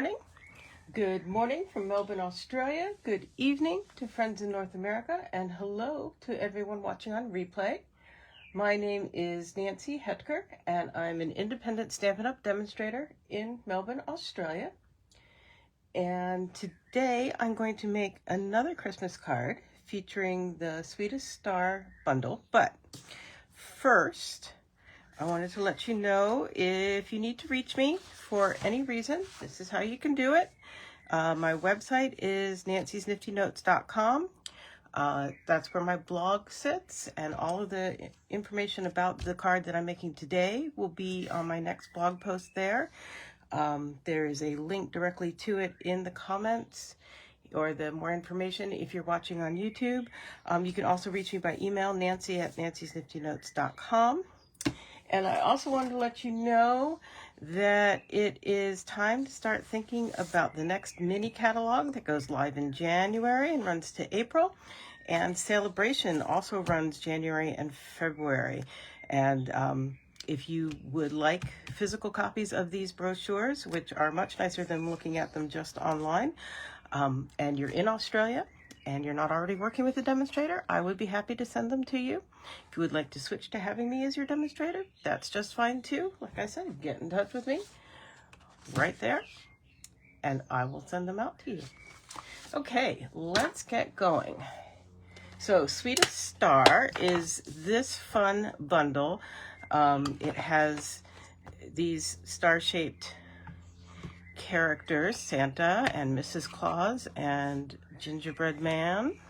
morning. Good morning from Melbourne, Australia. Good evening to friends in North America. And hello to everyone watching on replay. My name is Nancy Hetker, and I'm an independent Stampin' Up! Demonstrator in Melbourne, Australia. And today I'm going to make another Christmas card featuring the Sweetest Star bundle. But first, I wanted to let you know if you need to reach me for any reason, this is how you can do it. My website is nancysniftynotes.com. That's where my blog sits, and all of the information about the card that I'm making today will be on my next blog post there. There is a link directly to it in the comments, or the more information if you're watching on YouTube. You can also reach me by email, nancy@nancysniftynotes.com. And I also wanted to let you know that it is time to start thinking about the next mini catalog that goes live in January and runs to April. And Celebration also runs January and February. And if you would like physical copies of these brochures, which are much nicer than looking at them just online, and you're in Australia and you're not already working with a demonstrator, I would be happy to send them to you. If you would like to switch to having me as your demonstrator, that's just fine too. Like I said, get in touch with me right there, and I will send them out to you. Okay, let's get going. So Sweetest Star is this fun bundle. It has these star-shaped characters, Santa and Mrs. Claus and Gingerbread Man,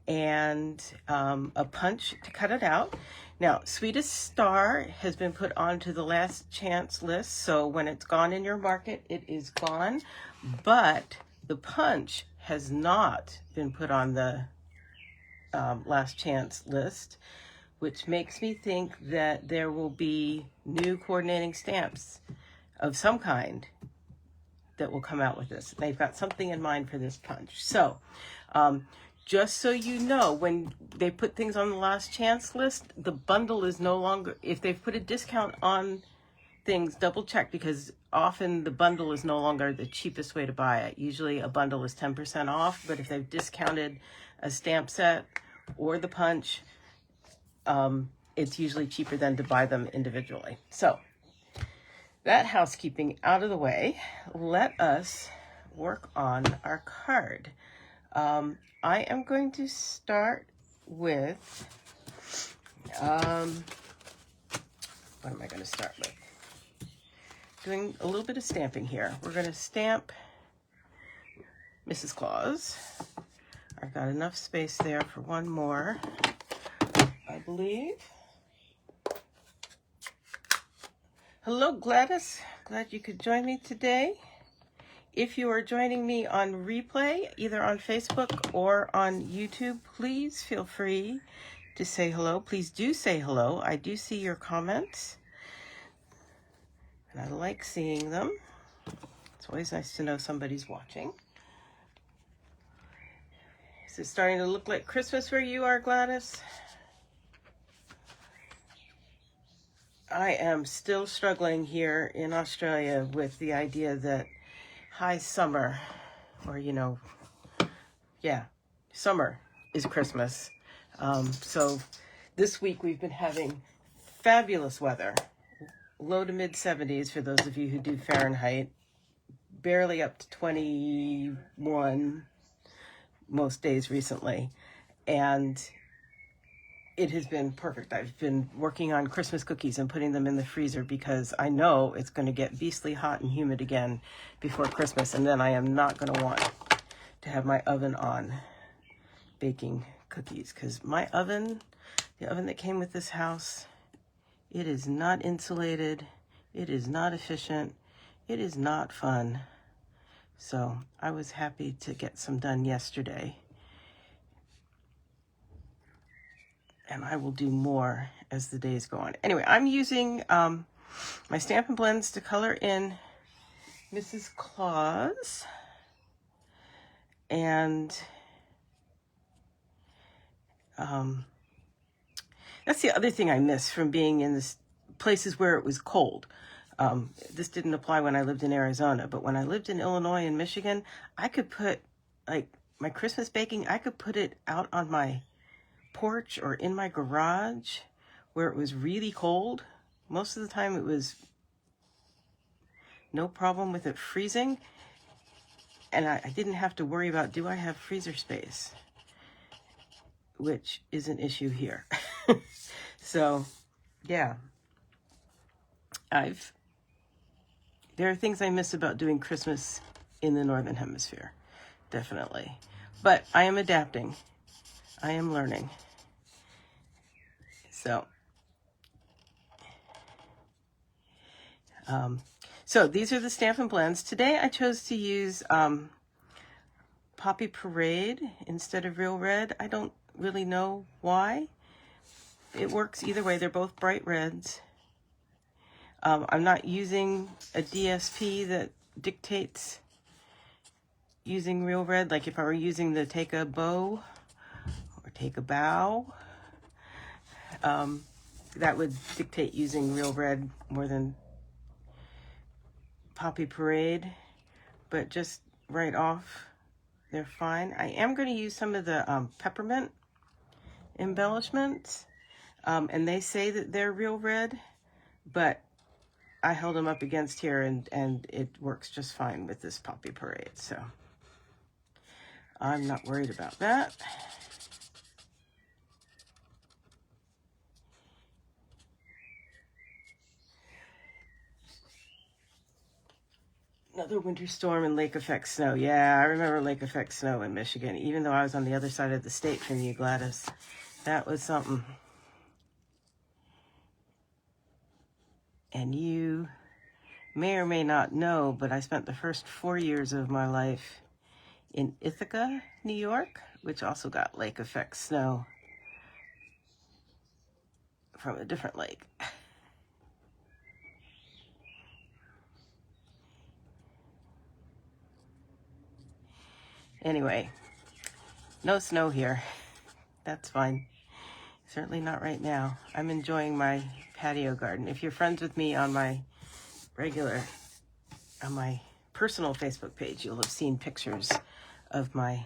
and a punch to cut it out. Now, Sweetest Star has been put onto the last chance list, so when it's gone in your market, it is gone. But the punch has not been put on the last chance list, which makes me think that there will be new coordinating stamps of some kind that will come out with this. They've got something in mind for this punch. So, just so you know, when they put things on the last chance list, the bundle is no longer, if they've put a discount on things, double check, because often the bundle is no longer the cheapest way to buy it. Usually a bundle is 10% off, but if they've discounted a stamp set or the punch, it's usually cheaper than to buy them individually. So, that housekeeping out of the way, let us work on our card. I am going to start with, what am I going to start with? Doing a little bit of stamping here. We're going to stamp Mrs. Claus. I've got enough space there for one more, I believe. Hello, Gladys. Glad you could join me today. If you are joining me on replay, either on Facebook or on YouTube, please feel free to say hello. Please do say hello. I do see your comments, and I like seeing them. It's always nice to know somebody's watching. Is it starting to look like Christmas where you are, Gladys? I am still struggling here in Australia with the idea that high summer, or summer is Christmas. So this week we've been having fabulous weather, low to mid 70s for those of you who do Fahrenheit, barely up to 21 most days recently, and it has been perfect. I've been working on Christmas cookies and putting them in the freezer because I know it's going to get beastly hot and humid again before Christmas, and then I am not going to want to have my oven on baking cookies, because my oven, the oven that came with this house, it is not insulated, it is not efficient, it is not fun. So I was happy to get some done yesterday. And I will do more as the days go on. Anyway, I'm using my Stampin' Blends to color in Mrs. Claus. And that's the other thing I miss from being in this places where it was cold. This didn't apply when I lived in Arizona, but when I lived in Illinois and Michigan, I could put, like, my Christmas baking, I could put it out on my porch or in my garage where it was really cold. Most of the time it was no problem with it freezing, and I didn't have to worry about, do I have freezer space, which is an issue here. So yeah, there are things I miss about doing Christmas in the Northern Hemisphere, definitely, but I am adapting. I am learning. So these are the Stampin' Blends. Today I chose to use Poppy Parade instead of Real Red. I don't really know why. It works either way. They're both bright reds. I'm not using a DSP that dictates using Real Red. Like if I were using the Take a Bow or Take a Bow, that would dictate using Real Red more than Poppy Parade, but just right off, they're fine. I am going to use some of the peppermint embellishments, and they say that they're Real Red, but I held them up against here, and it works just fine with this Poppy Parade, so I'm not worried about that. Another winter storm and lake effect snow. Yeah, I remember lake effect snow in Michigan, even though I was on the other side of the state from you, Gladys. That was something. And you may or may not know, but I spent the first 4 years of my life in Ithaca, New York, which also got lake effect snow from a different lake. Anyway, no snow here. That's fine. Certainly not right now. I'm enjoying my patio garden. If you're friends with me on my personal Facebook page, you'll have seen pictures of my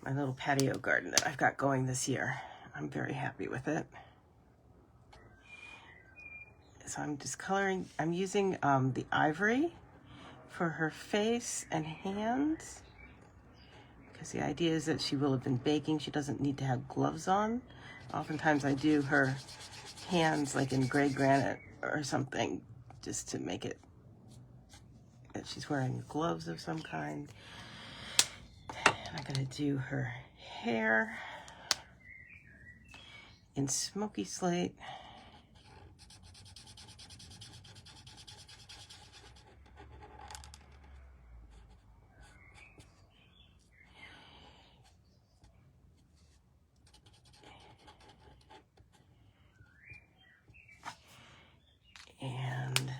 little patio garden that I've got going this year. I'm very happy with it. So I'm just coloring, I'm using the ivory for her face and hands, because the idea is that she will have been baking. She doesn't need to have gloves on. Oftentimes I do her hands like in gray granite or something, just to make it that she's wearing gloves of some kind. And I'm gonna do her hair in smoky slate. And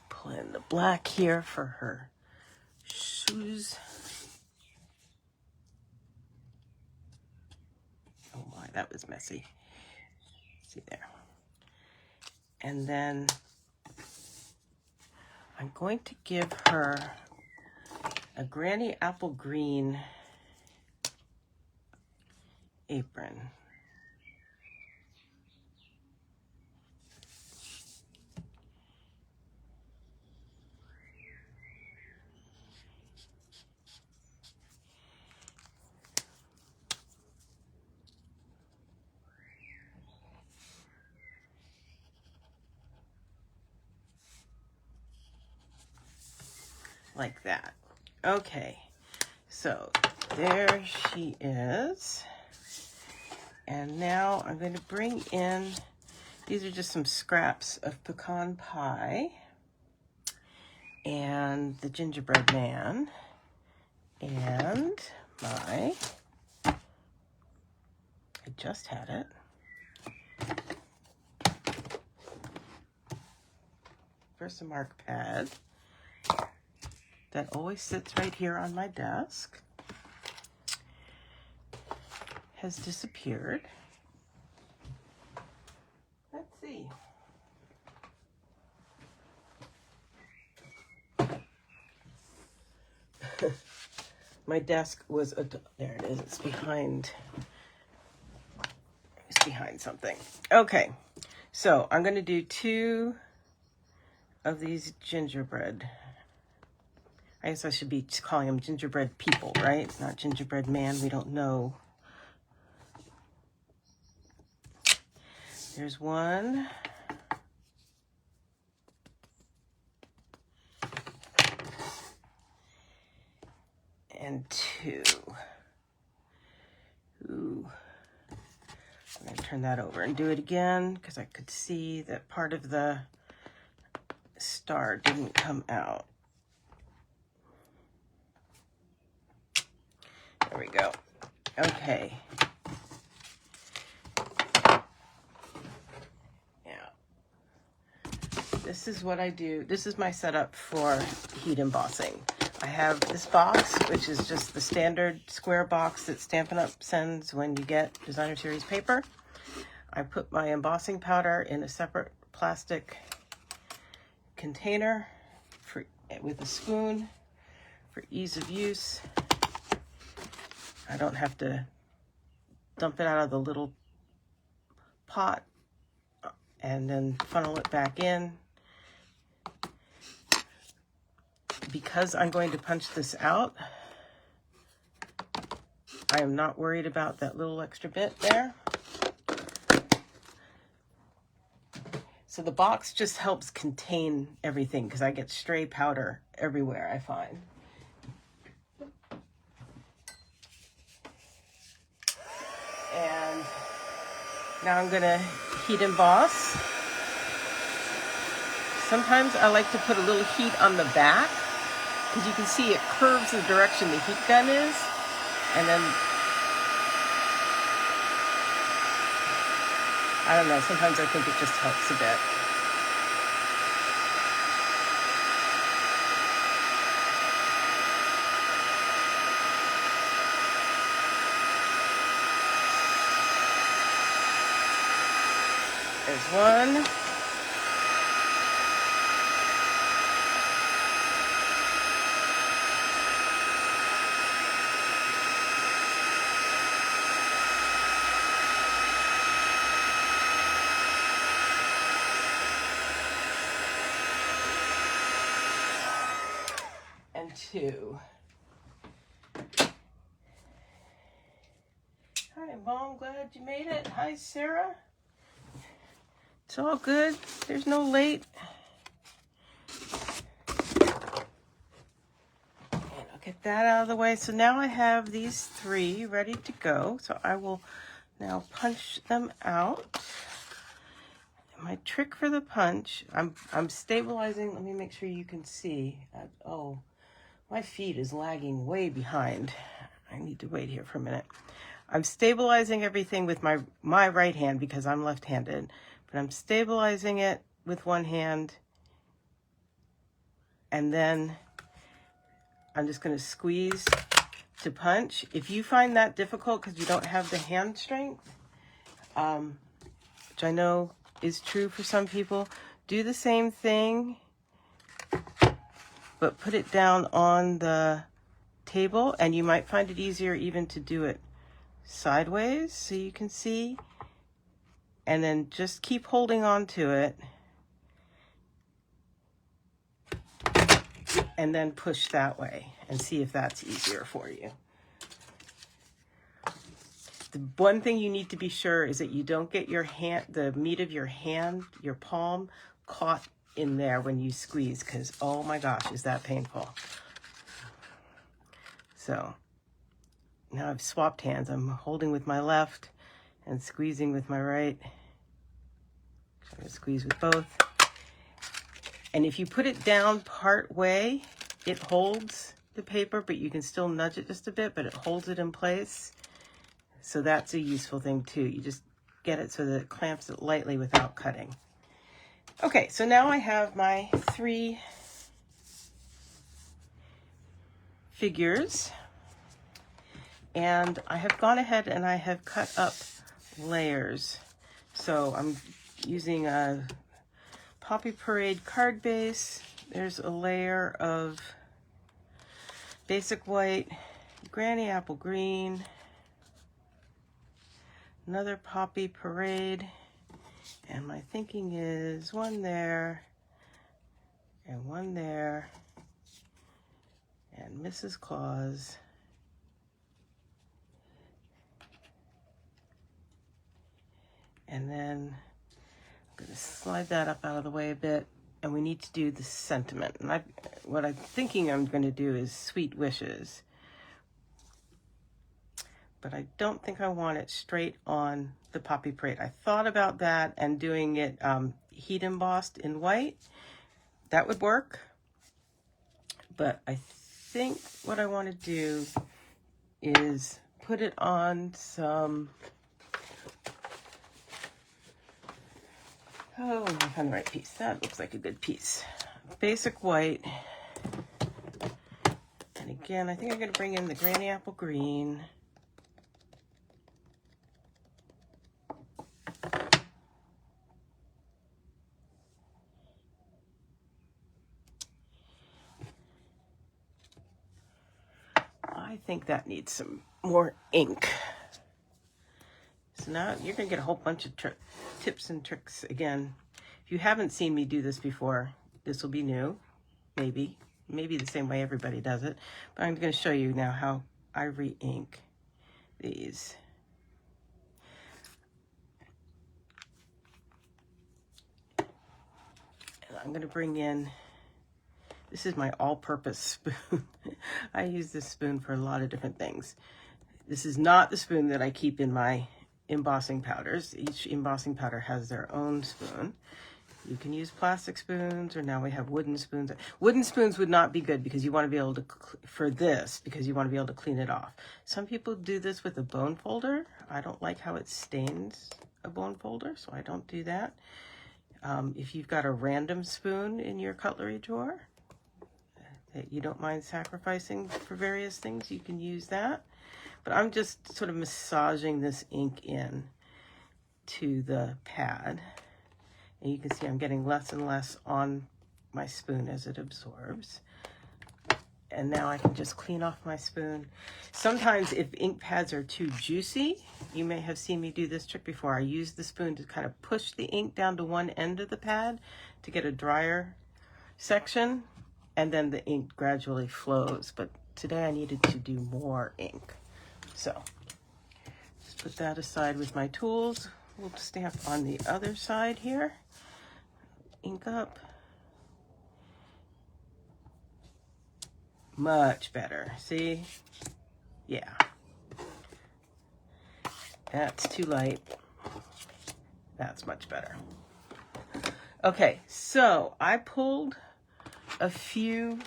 pull in the black here for her shoes. Oh my, that was messy. See there. And then I'm going to give her a Granny Apple Green apron. Like that. Okay, so there she is. And now I'm going to bring in, these are just some scraps of pecan pie and the gingerbread man and I just had it. Versamark pad that always sits right here on my desk has disappeared. Let's see. My desk was, there it is, it's behind something. Okay, so I'm going to do 2 of these gingerbread. I guess I should be calling them gingerbread people, right? It's not gingerbread man, we don't know. There's 1. And 2. Ooh. I'm going to turn that over and do it again because I could see that part of the star didn't come out. There we go. Okay. Yeah. This is what I do. This is my setup for heat embossing. I have this box, which is just the standard square box that Stampin' Up! Sends when you get Designer Series paper. I put my embossing powder in a separate plastic container with a spoon for ease of use. I don't have to dump it out of the little pot and then funnel it back in. Because I'm going to punch this out, I am not worried about that little extra bit there. So the box just helps contain everything because I get stray powder everywhere, I find. And now I'm going to heat emboss. Sometimes I like to put a little heat on the back because you can see it curves the direction the heat gun is. And then, I don't know, sometimes I think it just helps a bit. There's 1. And 2. Hi, Mom. Glad you made it. Hi, Sarah. It's all good. There's no late. And I'll get that out of the way. So now I have these 3 ready to go. So I will now punch them out. My trick for the punch, I'm stabilizing. Let me make sure you can see. Oh, my feed is lagging way behind. I need to wait here for a minute. I'm stabilizing everything with my right hand because I'm left-handed, but I'm stabilizing it with one hand, and then I'm just going to squeeze to punch. If you find that difficult because you don't have the hand strength, which I know is true for some people, do the same thing, but put it down on the table, and you might find it easier even to do it sideways so you can see, and then just keep holding on to it and then push that way and see if that's easier for you. The one thing you need to be sure is that you don't get your hand, the meat of your hand, your palm, caught in there when you squeeze, because oh my gosh, is that painful. So now I've swapped hands. I'm holding with my left and squeezing with my right. I'm going to squeeze with both. And if you put it down part way, it holds the paper, but you can still nudge it just a bit, but it holds it in place. So that's a useful thing too. You just get it so that it clamps it lightly without cutting. Okay, so now I have my 3 figures, and I have gone ahead and I have cut up layers. So I'm using a Poppy Parade card base. There's a layer of basic white, granny apple green, another poppy parade, and my thinking is one there, and one there, and Mrs. Claus, and then I'm going to slide that up out of the way a bit, and we need to do the sentiment. And what I'm thinking I'm going to do is Sweet Wishes, but I don't think I want it straight on the poppy parade. I thought about that and doing it heat embossed in white. That would work, but I think what I want to do is put it on some, oh, I found the right piece. That looks like a good piece. Basic white. And again, I think I'm going to bring in the granny apple green. I think that needs some more ink. So now you're going to get a whole bunch of tips and tricks again. If you haven't seen me do this before, this will be new, maybe the same way everybody does it. But I'm going to show you now how I re-ink these. And I'm going to bring in, this is my all-purpose spoon. I use this spoon for a lot of different things. This is not the spoon that I keep in my embossing powders. Each embossing powder has their own spoon. You can use plastic spoons, or now we have wooden spoons. Wooden spoons would not be good because you want to be able to, for this, because you want to be able to clean it off. Some people do this with a bone folder. I don't like how it stains a bone folder, so I don't do that. If you've got a random spoon in your cutlery drawer that you don't mind sacrificing for various things, you can use that. But I'm just sort of massaging this ink in to the pad. And you can see I'm getting less and less on my spoon as it absorbs. And now I can just clean off my spoon. Sometimes if ink pads are too juicy, you may have seen me do this trick before. I use the spoon to kind of push the ink down to one end of the pad to get a drier section, and then the ink gradually flows. But today I needed to do more ink. So just put that aside with my tools. We'll stamp on the other side here. Ink up. Much better. See? Yeah. That's too light. That's much better. Okay, so I pulled a few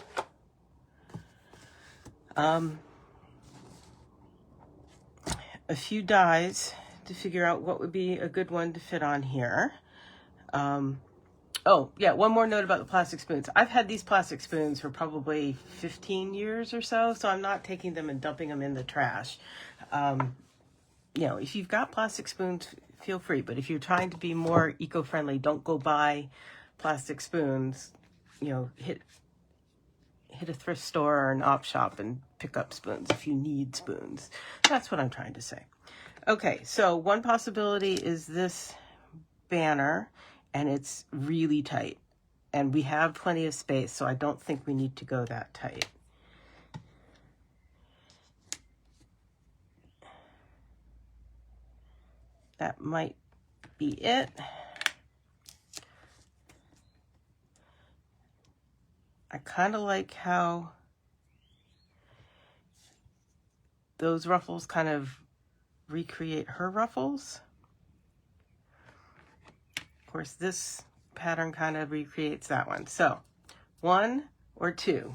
dies to figure out what would be a good one to fit on here. Oh, yeah, one more note about the plastic spoons. I've had these plastic spoons for probably 15 years or so I'm not taking them and dumping them in the trash. You know, if you've got plastic spoons, feel free. But if you're trying to be more eco-friendly, don't go buy plastic spoons. You know, hit a thrift store or an op shop and pick up spoons if you need spoons. That's what I'm trying to say. Okay, so one possibility is this banner, and it's really tight. And we have plenty of space, so I don't think we need to go that tight. That might be it. I kind of like how those ruffles kind of recreate her ruffles. Of course, this pattern kind of recreates that one. So, one or two.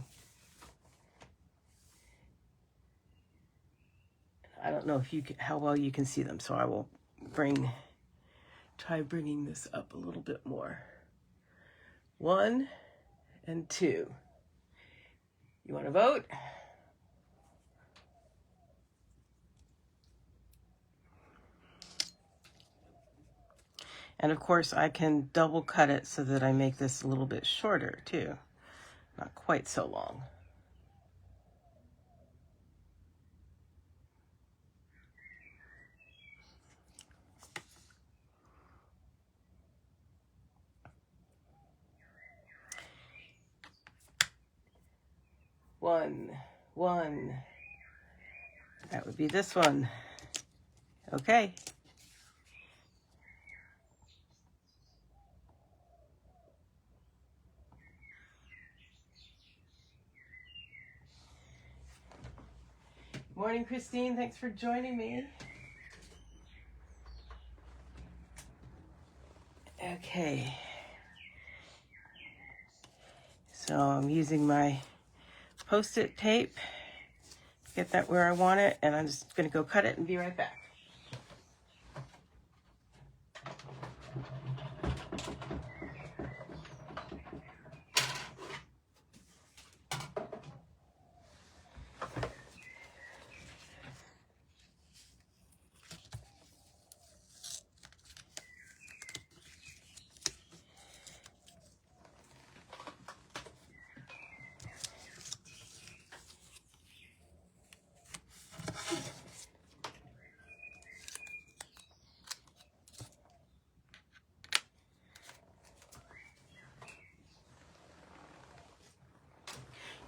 I don't know if how well you can see them, so I will try bringing this up a little bit more. 1 and 2. You want to vote? And of course I can double cut it so that I make this a little bit shorter too. Not quite so long. one. That would be this one. Okay. Morning, Christine. Thanks for joining me. Okay. So I'm using my Post-it tape. Get that where I want it, and I'm just going to go cut it and be right back.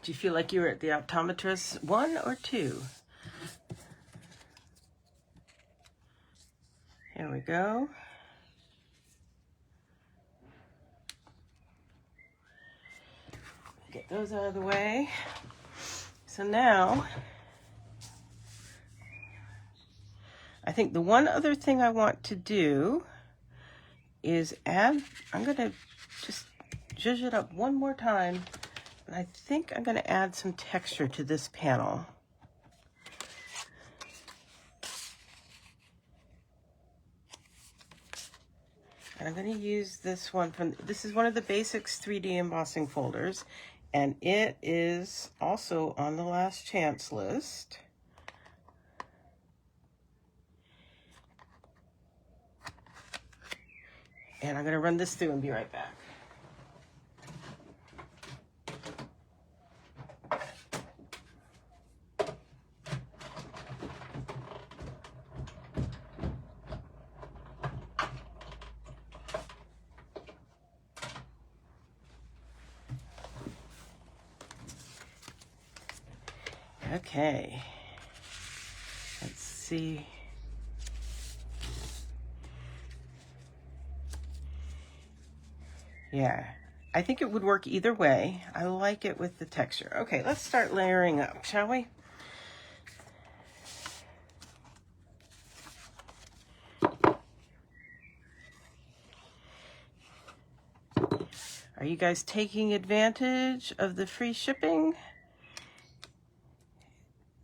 Do you feel like you were at the optometrist 1 or 2? Here we go. Get those out of the way. So now, I think the one other thing I want to do is add, I'm going to just zhuzh it up one more time. And I think I'm going to add some texture to this panel. And I'm going to use this one this is one of the Basics 3D embossing folders, and it is also on the last chance list. And I'm going to run this through and be right back. Okay, let's see. Yeah, I think it would work either way. I like it with the texture. Okay, let's start layering up, shall we? Are you guys taking advantage of the free shipping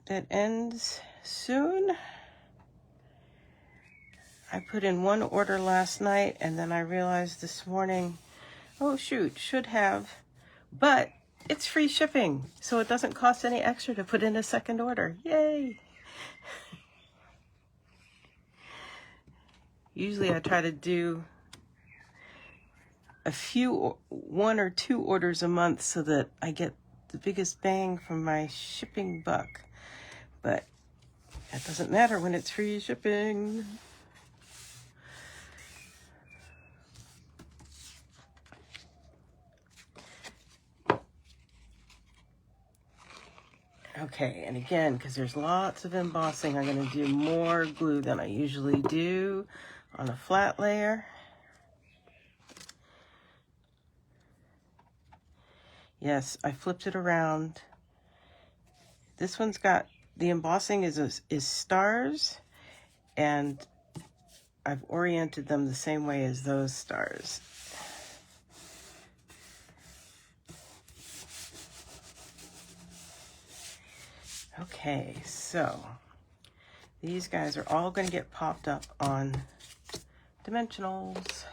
that ends soon? I put in one order last night, and then I realized this morning, oh shoot, should have, but it's free shipping, so it doesn't cost any extra to put in a second order. Yay! Usually I try to do one or two orders a month so that I get the biggest bang from my shipping buck. But that doesn't matter when it's free shipping. Okay, and again, because there's lots of embossing, I'm going to do more glue than I usually do on a flat layer. Yes, I flipped it around. This one's got, the embossing is stars, and I've oriented them the same way as those stars. Okay, so these guys are all going to get popped up on dimensionals.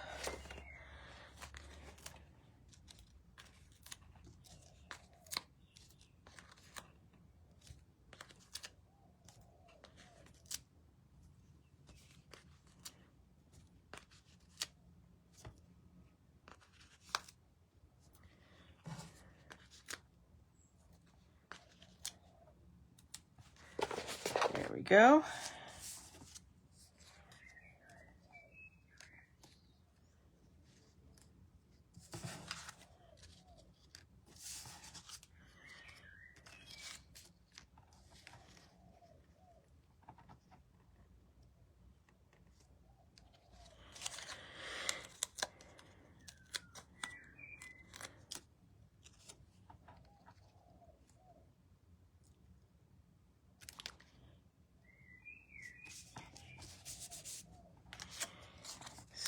There we go.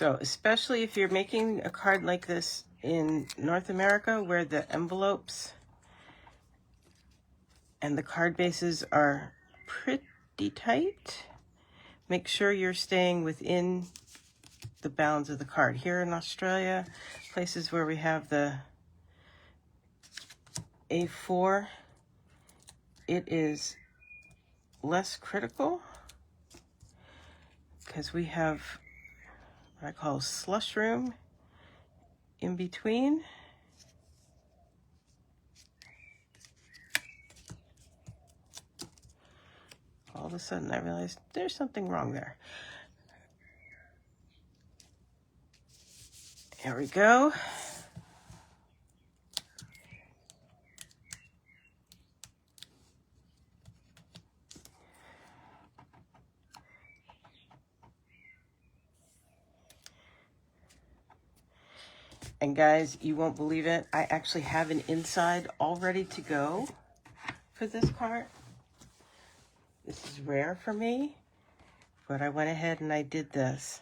So especially if you're making a card like this in North America, where the envelopes and the card bases are pretty tight, make sure you're staying within the bounds of the card. Here in Australia, places where we have the A4, it is less critical because we have what I call slush room in between. All of a sudden I realized there's something wrong there. There we go. And guys, you won't believe it, I actually have an inside all ready to go for this card. This is rare for me, but I went ahead and I did this.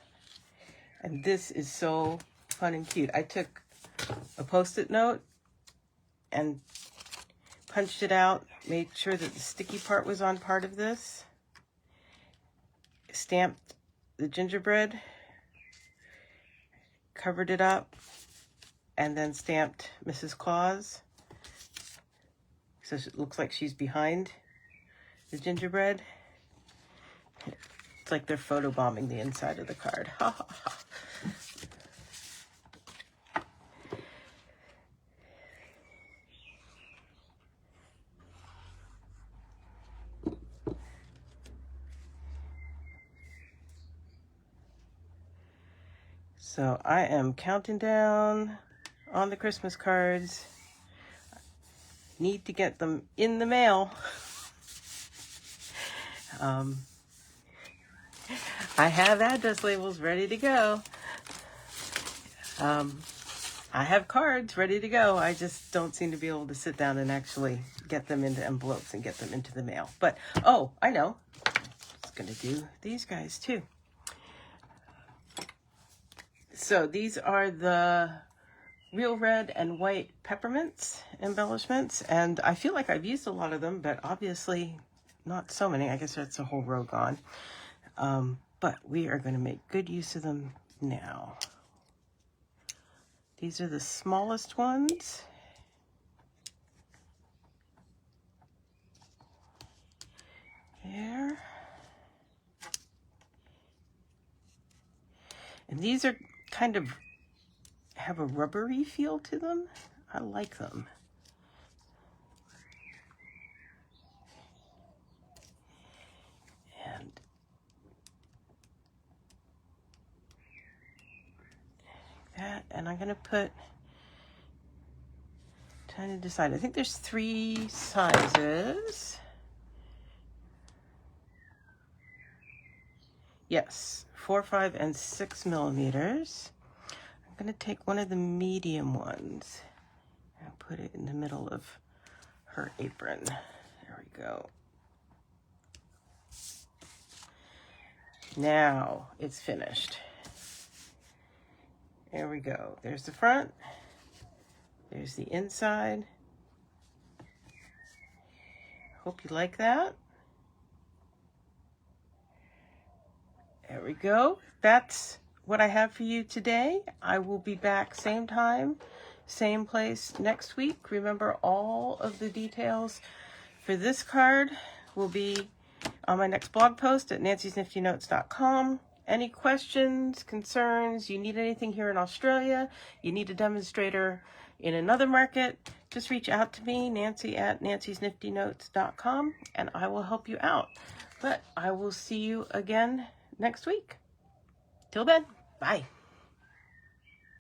And this is so fun and cute. I took a Post-it note and punched it out, made sure that the sticky part was on part of this, stamped the gingerbread, covered it up, and then stamped Mrs. Claus. So it looks like she's behind the gingerbread. It's like they're photobombing the inside of the card. Ha ha ha. So I am counting down on the Christmas cards. Need to get them in the mail. I have address labels ready to go. I have cards ready to go. I just don't seem to be able to sit down and actually get them into envelopes and get them into the mail. But, oh, I know. I was going to do these guys too. So these are the real red and white peppermints embellishments, and I feel like I've used a lot of them, but obviously not so many. I guess that's a whole row gone. But we are going to make good use of them now. These are the smallest ones. There. And these are kind of have a rubbery feel to them. I like them. And that, and I'm gonna put, trying to decide, I think there's 3 sizes. Yes, 4, 5, and 6 millimeters. I'm going to take one of the medium ones and put it in the middle of her apron. There we go. Now it's finished. There we go. There's the front. There's the inside. Hope you like that. There we go. That's what I have for you today. I will be back same time, same place next week. Remember, all of the details for this card will be on my next blog post at nancysniftynotes.com. Any questions, concerns, you need anything here in Australia, you need a demonstrator in another market, just reach out to me, Nancy at nancysniftynotes.com, and I will help you out. But I will see you again next week. Till then, bye.